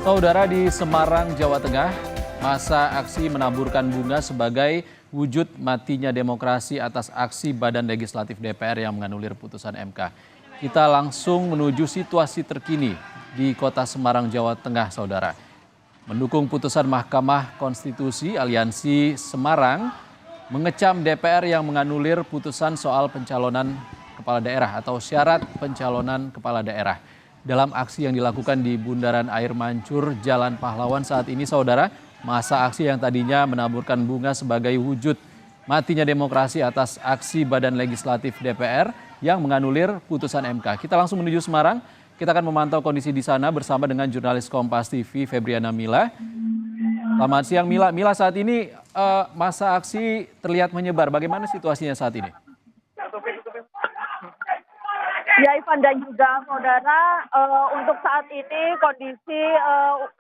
Saudara, di Semarang, Jawa Tengah, masa aksi menaburkan bunga sebagai wujud matinya demokrasi atas aksi Badan Legislatif DPR yang menganulir putusan MK. Kita langsung menuju situasi terkini di Kota Semarang, Jawa Tengah, saudara. Mendukung putusan Mahkamah Konstitusi, Aliansi Semarang mengecam DPR yang menganulir putusan soal pencalonan kepala daerah atau syarat pencalonan kepala daerah. Dalam aksi yang dilakukan di Bundaran Air Mancur, Jalan Pahlawan saat ini, saudara, masa aksi yang tadinya menaburkan bunga sebagai wujud matinya demokrasi atas aksi Badan Legislatif DPR yang menganulir putusan MK. Kita langsung menuju Semarang. Kita akan memantau kondisi di sana bersama dengan jurnalis Kompas TV Febriana Mila. Selamat siang Mila. Mila, saat ini masa aksi terlihat menyebar. Bagaimana situasinya saat ini? Ya, Ivan dan juga saudara, untuk saat ini kondisi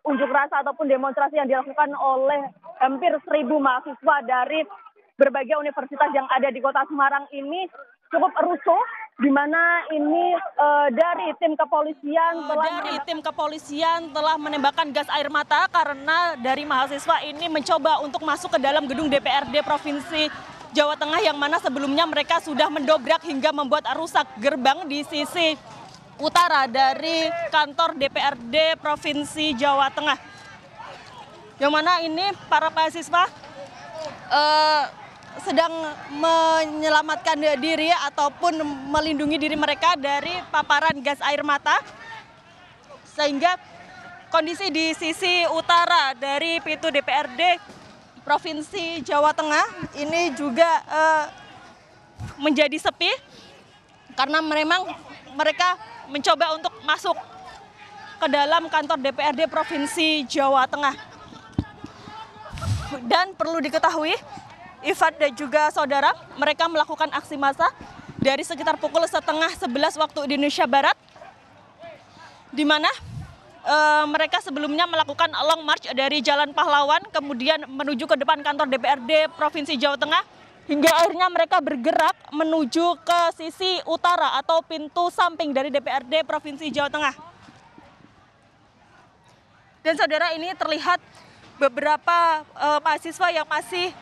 unjuk rasa ataupun demonstrasi yang dilakukan oleh hampir 1.000 mahasiswa dari berbagai universitas yang ada di Kota Semarang ini cukup rusuh, di mana ini dari tim kepolisian telah menembakkan gas air mata karena dari mahasiswa ini mencoba untuk masuk ke dalam gedung DPRD Provinsi Jawa Tengah yang mana sebelumnya mereka sudah mendobrak hingga membuat rusak gerbang di sisi utara dari kantor DPRD Provinsi Jawa Tengah. Yang mana ini para mahasiswa sedang menyelamatkan diri ataupun melindungi diri mereka dari paparan gas air mata. Sehingga kondisi di sisi utara dari pintu DPRD Provinsi Jawa Tengah ini juga menjadi sepi karena memang mereka mencoba untuk masuk ke dalam kantor DPRD Provinsi Jawa Tengah. Dan perlu diketahui, Ivan dan juga saudara, mereka melakukan aksi massa dari sekitar pukul 10:30 waktu Indonesia Barat, di mana mereka sebelumnya melakukan long march dari Jalan Pahlawan, kemudian menuju ke depan kantor DPRD Provinsi Jawa Tengah, hingga akhirnya mereka bergerak menuju ke sisi utara atau pintu samping dari DPRD Provinsi Jawa Tengah. Dan saudara, ini terlihat beberapa mahasiswa yang masih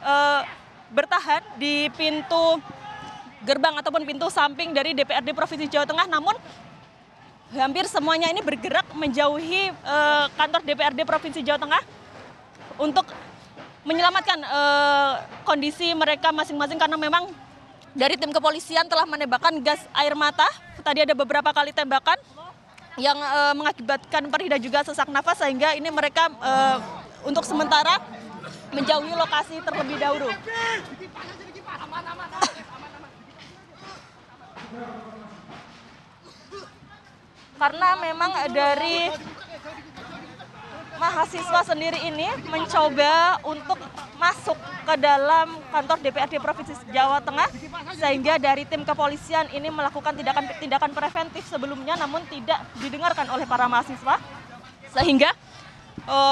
bertahan di pintu gerbang ataupun pintu samping dari DPRD Provinsi Jawa Tengah, namun hampir semuanya ini bergerak menjauhi kantor DPRD Provinsi Jawa Tengah untuk menyelamatkan kondisi mereka masing-masing karena memang dari tim kepolisian telah menembakkan gas air mata. Tadi ada beberapa kali tembakan yang mengakibatkan perih dan juga sesak nafas, sehingga ini mereka untuk sementara menjauhi lokasi terlebih dahulu. Karena memang dari mahasiswa sendiri ini mencoba untuk masuk ke dalam kantor DPRD Provinsi Jawa Tengah, sehingga dari tim kepolisian ini melakukan tindakan preventif sebelumnya, namun tidak didengarkan oleh para mahasiswa, sehingga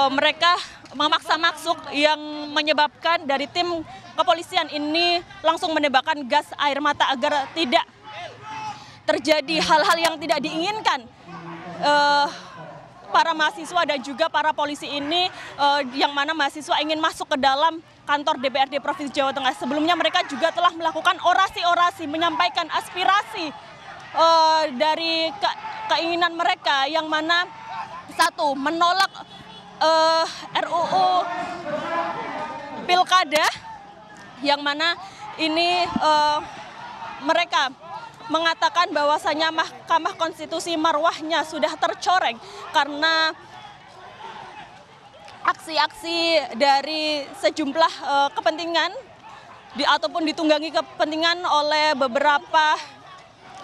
mereka memaksa masuk yang menyebabkan dari tim kepolisian ini langsung menembakkan gas air mata agar tidak terjadi hal-hal yang tidak diinginkan. Para mahasiswa dan juga para polisi ini yang mana mahasiswa ingin masuk ke dalam kantor DPRD Provinsi Jawa Tengah. Sebelumnya mereka juga telah melakukan orasi-orasi menyampaikan aspirasi dari keinginan mereka, yang mana satu, menolak RUU Pilkada, yang mana ini mereka mengatakan bahwasanya Mahkamah Konstitusi marwahnya sudah tercoreng karena aksi-aksi dari sejumlah kepentingan ataupun ditunggangi kepentingan oleh beberapa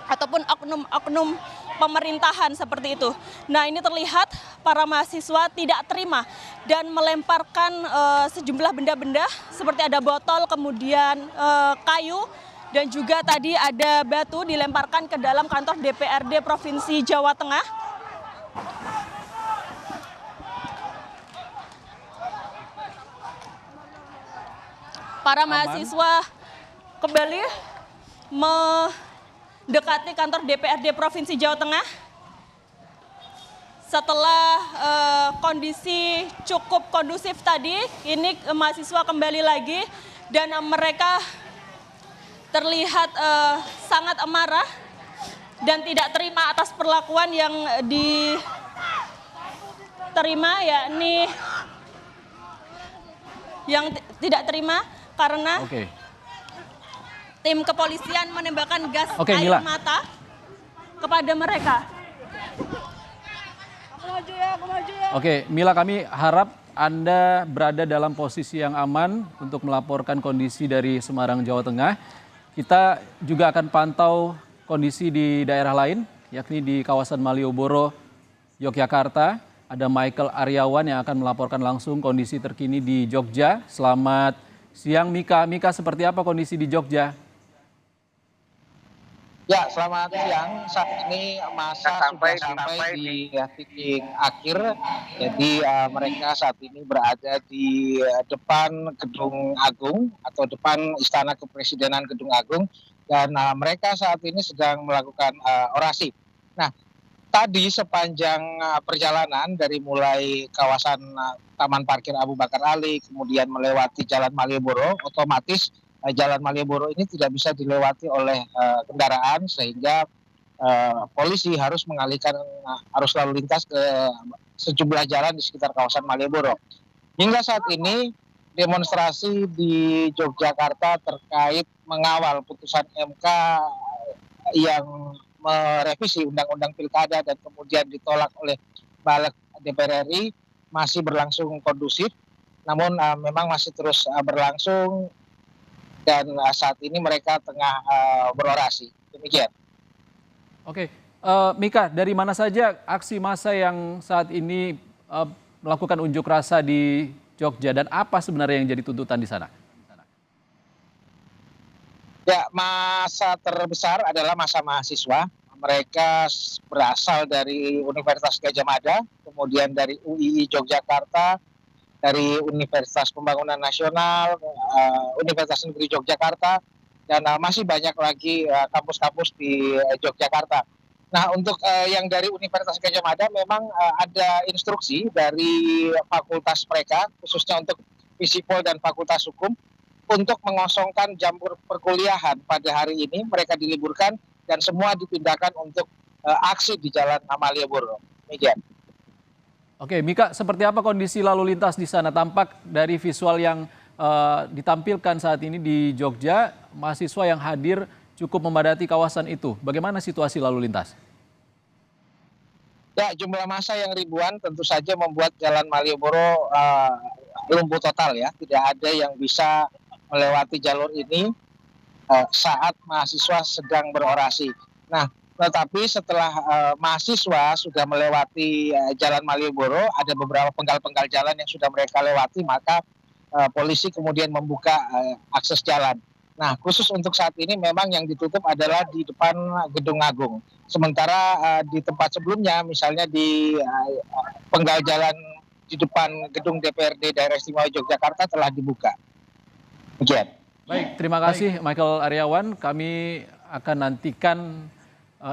ataupun oknum pemerintahan seperti itu. Nah, ini terlihat para mahasiswa tidak terima dan melemparkan sejumlah benda-benda seperti ada botol, kemudian kayu, dan juga tadi ada batu dilemparkan ke dalam kantor DPRD Provinsi Jawa Tengah. Para mahasiswa kembali mendekati kantor DPRD Provinsi Jawa Tengah. setelah kondisi cukup kondusif tadi, ini mahasiswa kembali lagi dan mereka terlihat sangat amarah dan tidak terima atas perlakuan yang diterima, yakni yang tidak terima karena tim kepolisian menembakkan gas air mata kepada mereka. Oke, Mila, kami harap Anda berada dalam posisi yang aman untuk melaporkan kondisi dari Semarang, Jawa Tengah. Kita juga akan pantau kondisi di daerah lain, yakni di kawasan Malioboro, Yogyakarta. Ada Michael Aryawan yang akan melaporkan langsung kondisi terkini di Jogja. Selamat siang, Mika. Mika, seperti apa kondisi di Jogja? Ya, selamat siang. Saat ini masa sudah sampai di titik akhir. Jadi mereka saat ini berada di depan Gedung Agung atau depan Istana Kepresidenan Gedung Agung. Dan mereka saat ini sedang melakukan orasi. Nah, tadi sepanjang perjalanan dari mulai kawasan Taman Parkir Abu Bakar Ali, kemudian melewati Jalan Malioboro, otomatis Jalan Malioboro ini tidak bisa dilewati oleh kendaraan sehingga polisi harus mengalihkan arus lalu lintas ke sejumlah jalan di sekitar kawasan Malioboro. Hingga saat ini demonstrasi di Yogyakarta terkait mengawal putusan MK yang merevisi Undang-Undang Pilkada dan kemudian ditolak oleh Balik DPR RI masih berlangsung kondusif, namun memang masih terus berlangsung. Dan saat ini mereka tengah berorasi. Demikian. Oke, Mika, dari mana saja aksi massa yang saat ini melakukan unjuk rasa di Jogja dan apa sebenarnya yang jadi tuntutan di sana? Ya, massa terbesar adalah massa mahasiswa. Mereka berasal dari Universitas Gadjah Mada, kemudian dari UII Yogyakarta, dari Universitas Pembangunan Nasional, Universitas Negeri Yogyakarta, dan masih banyak lagi kampus-kampus di Yogyakarta. Nah, untuk yang dari Universitas Gadjah Mada memang ada instruksi dari fakultas mereka, khususnya untuk Fisipol dan Fakultas Hukum, untuk mengosongkan jam perkuliahan pada hari ini. Mereka diliburkan dan semua dipindahkan untuk aksi di Jalan Malioboro. Demikian. Oke, Mika, seperti apa kondisi lalu lintas di sana? Tampak dari visual yang ditampilkan saat ini di Jogja, mahasiswa yang hadir cukup memadati kawasan itu. Bagaimana situasi lalu lintas? Ya, jumlah massa yang ribuan tentu saja membuat Jalan Malioboro lumpuh total ya. Tidak ada yang bisa melewati jalur ini saat mahasiswa sedang berorasi. Nah, tetapi setelah mahasiswa sudah melewati Jalan Malioboro, ada beberapa penggal-penggal jalan yang sudah mereka lewati, maka polisi kemudian membuka akses jalan. Nah, khusus untuk saat ini memang yang ditutup adalah di depan Gedung Agung. Sementara di tempat sebelumnya, misalnya di penggal jalan di depan Gedung DPRD Daerah Istimewa Yogyakarta telah dibuka. Demikian. Baik, terima kasih Michael Aryawan. Kami akan nantikan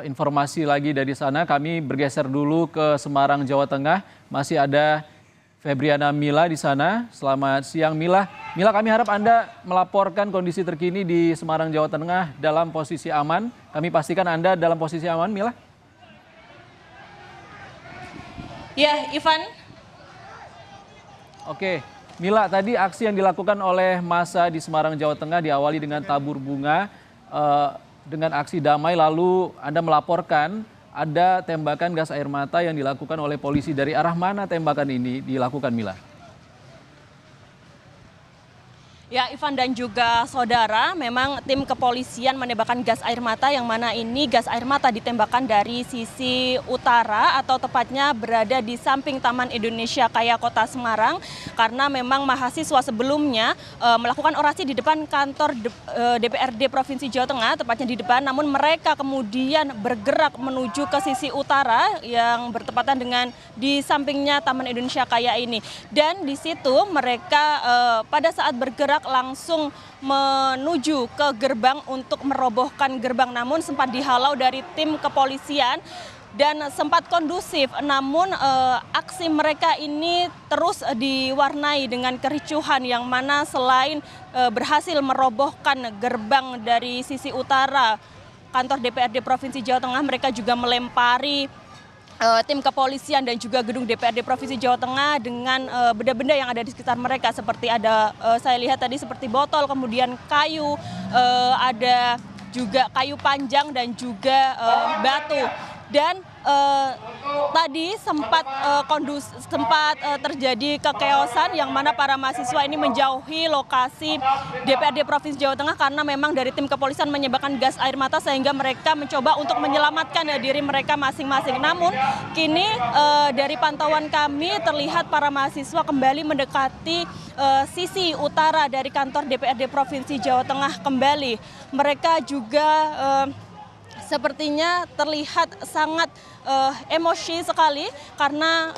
informasi lagi dari sana. Kami bergeser dulu ke Semarang, Jawa Tengah. Masih ada Febriana Mila di sana. Selamat siang, Mila. Mila, kami harap Anda melaporkan kondisi terkini di Semarang, Jawa Tengah dalam posisi aman. Kami pastikan Anda dalam posisi aman, Mila. Ya, Ivan. Oke, Mila, tadi aksi yang dilakukan oleh massa di Semarang, Jawa Tengah diawali dengan tabur bunga. Dengan aksi damai, lalu Anda melaporkan ada tembakan gas air mata yang dilakukan oleh polisi. Dari arah mana tembakan ini dilakukan, Mila? Ya, Ivan dan juga saudara, memang tim kepolisian menembakkan gas air mata, yang mana ini gas air mata ditembakkan dari sisi utara atau tepatnya berada di samping Taman Indonesia Kaya Kota Semarang, karena memang mahasiswa sebelumnya melakukan orasi di depan kantor DPRD Provinsi Jawa Tengah, tepatnya di depan, namun mereka kemudian bergerak menuju ke sisi utara yang bertepatan dengan di sampingnya Taman Indonesia Kaya ini. Dan di situ mereka pada saat bergerak langsung menuju ke gerbang untuk merobohkan gerbang, namun sempat dihalau dari tim kepolisian dan sempat kondusif. Namun aksi mereka ini terus diwarnai dengan kericuhan yang mana selain berhasil merobohkan gerbang dari sisi utara kantor DPRD Provinsi Jawa Tengah, mereka juga melempari tim kepolisian dan juga gedung DPRD Provinsi Jawa Tengah dengan benda-benda yang ada di sekitar mereka, seperti ada saya lihat tadi seperti botol, kemudian kayu, ada juga kayu panjang dan juga batu. Dan tadi sempat terjadi kekeosan yang mana para mahasiswa ini menjauhi lokasi DPRD Provinsi Jawa Tengah karena memang dari tim kepolisian menyebabkan gas air mata sehingga mereka mencoba untuk menyelamatkan diri mereka masing-masing. Namun kini dari pantauan kami terlihat para mahasiswa kembali mendekati sisi utara dari kantor DPRD Provinsi Jawa Tengah kembali. Mereka juga sepertinya terlihat sangat emosi sekali karena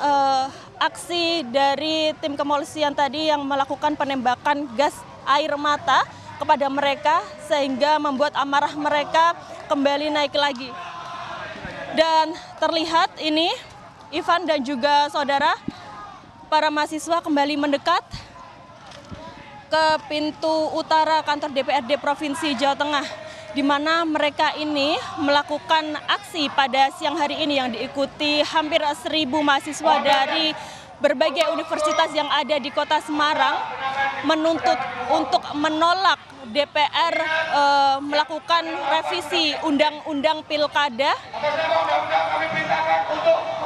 aksi dari tim kepolisian tadi yang melakukan penembakan gas air mata kepada mereka sehingga membuat amarah mereka kembali naik lagi. Dan terlihat ini Ivan dan juga saudara, para mahasiswa kembali mendekat ke pintu utara kantor DPRD Provinsi Jawa Tengah, di mana mereka ini melakukan aksi pada siang hari ini yang diikuti hampir 1.000 mahasiswa dari berbagai universitas yang ada di Kota Semarang, menuntut untuk menolak DPR melakukan revisi Undang-Undang Pilkada.